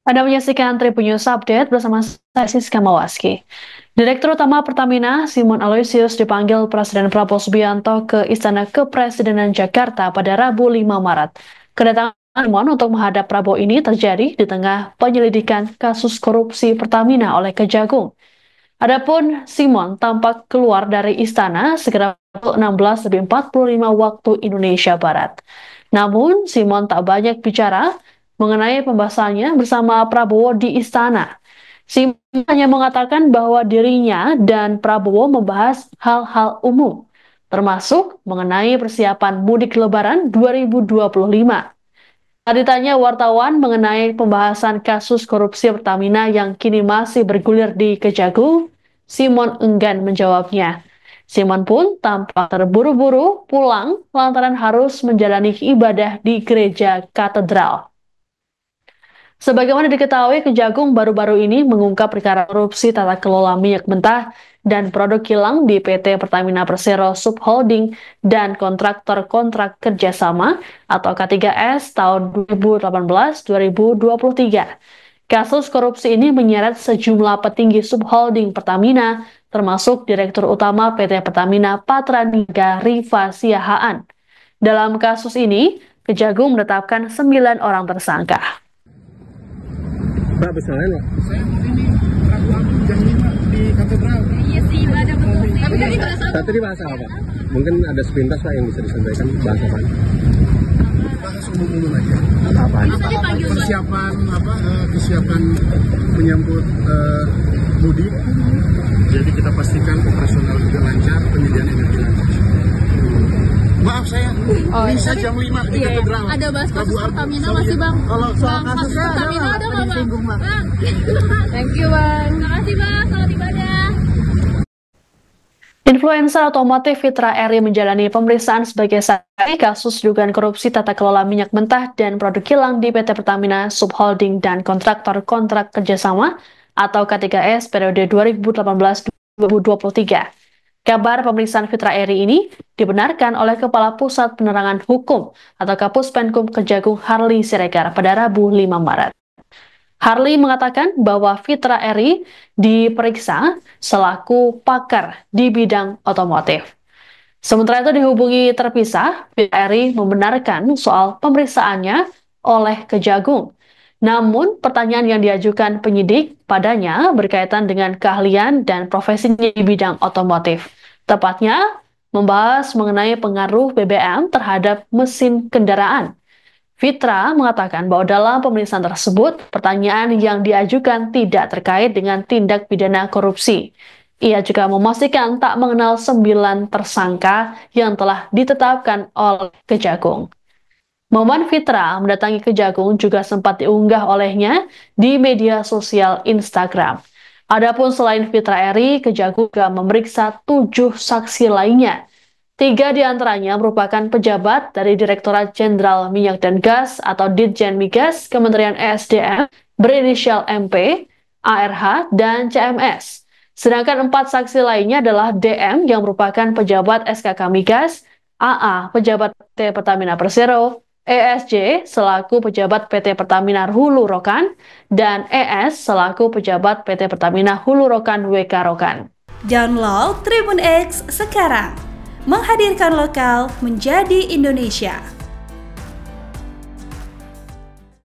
Anda menyaksikan Tribun News Update bersama saya Siska Mawaski. Direktur Utama Pertamina, Simon Aloysius, dipanggil Presiden Prabowo Subianto ke Istana Kepresidenan Jakarta pada Rabu 5 Maret. Kedatangan Simon untuk menghadap Prabowo ini terjadi di tengah penyelidikan kasus korupsi Pertamina oleh Kejagung. Adapun Simon tampak keluar dari istana sekitar pukul 16.45 waktu Indonesia Barat. Namun, Simon tak banyak bicara mengenai pembahasannya bersama Prabowo di istana. Simon hanya mengatakan bahwa dirinya dan Prabowo membahas hal-hal umum, termasuk mengenai persiapan mudik Lebaran 2025. Saat ditanya wartawan mengenai pembahasan kasus korupsi Pertamina yang kini masih bergulir di Kejagung, Simon enggan menjawabnya. Simon pun tampak terburu-buru pulang lantaran harus menjalani ibadah di gereja katedral. Sebagaimana diketahui, Kejagung baru-baru ini mengungkap perkara korupsi tata kelola minyak mentah dan produk kilang di PT Pertamina Persero Subholding dan kontraktor-kontrak kerjasama atau K3S tahun 2018-2023. Kasus korupsi ini menyeret sejumlah petinggi Subholding Pertamina, termasuk Direktur Utama PT Pertamina Patraniaga Rifa Siahaan. Dalam kasus ini, Kejagung menetapkan 9 orang tersangka. Pak, besaran Pak? Saya ini Rabu jam 5 di katedral. Iya sih, ada betul. Tapi tadi bahasa apa? Tadi bahasa apa? Mungkin ada sepintas Pak yang bisa disampaikan bahasa apa? Bahas umum aja. Apa? Kesiapan menyambut mudik. Jadi kita pastikan operasional juga lancar, penyediaan energi lancar. Maaf saya, bisa jam 5 di katedral. Ada bahas kasus Pertamina masih Bang. Kalau soal kasusnya Pertamina ada nggak Bang? Bang. Thank you Bang. Terima kasih Bang, selamat ibadah. Influencer otomotif Fitra Eri menjalani pemeriksaan sebagai saksi kasus dugaan korupsi tata kelola minyak mentah dan produk kilang di PT Pertamina Subholding dan kontraktor kontrak kerjasama atau K3S periode 2018-2023. Kabar pemeriksaan Fitra Eri ini dibenarkan oleh Kepala Pusat Penerangan Hukum atau Kapuspenkum Kejagung Harley Siregar pada Rabu 5 Maret. Harley mengatakan bahwa Fitra Eri diperiksa selaku pakar di bidang otomotif. Sementara itu dihubungi terpisah, Fitra Eri membenarkan soal pemeriksaannya oleh Kejagung. Namun, pertanyaan yang diajukan penyidik padanya berkaitan dengan keahlian dan profesinya di bidang otomotif. Tepatnya, membahas mengenai pengaruh BBM terhadap mesin kendaraan. Fitra mengatakan bahwa dalam pemeriksaan tersebut, pertanyaan yang diajukan tidak terkait dengan tindak pidana korupsi. Ia juga memastikan tak mengenal 9 tersangka yang telah ditetapkan oleh Kejagung. Momen Fitra mendatangi Kejagung juga sempat diunggah olehnya di media sosial Instagram. Adapun selain Fitra Eri, Kejagung juga memeriksa 7 saksi lainnya. 3 diantaranya merupakan pejabat dari Direktorat Jenderal Minyak dan Gas atau Ditjen Migas Kementerian ESDM berinisial MP, ARH, dan CMS. Sedangkan 4 saksi lainnya adalah DM yang merupakan pejabat SKK Migas, AA pejabat PT Pertamina Persero, ESJ selaku pejabat PT Pertamina Hulu Rokan, dan ES selaku pejabat PT Pertamina Hulu Rokan WK Rokan. Download Tribun X sekarang, menghadirkan lokal menjadi Indonesia.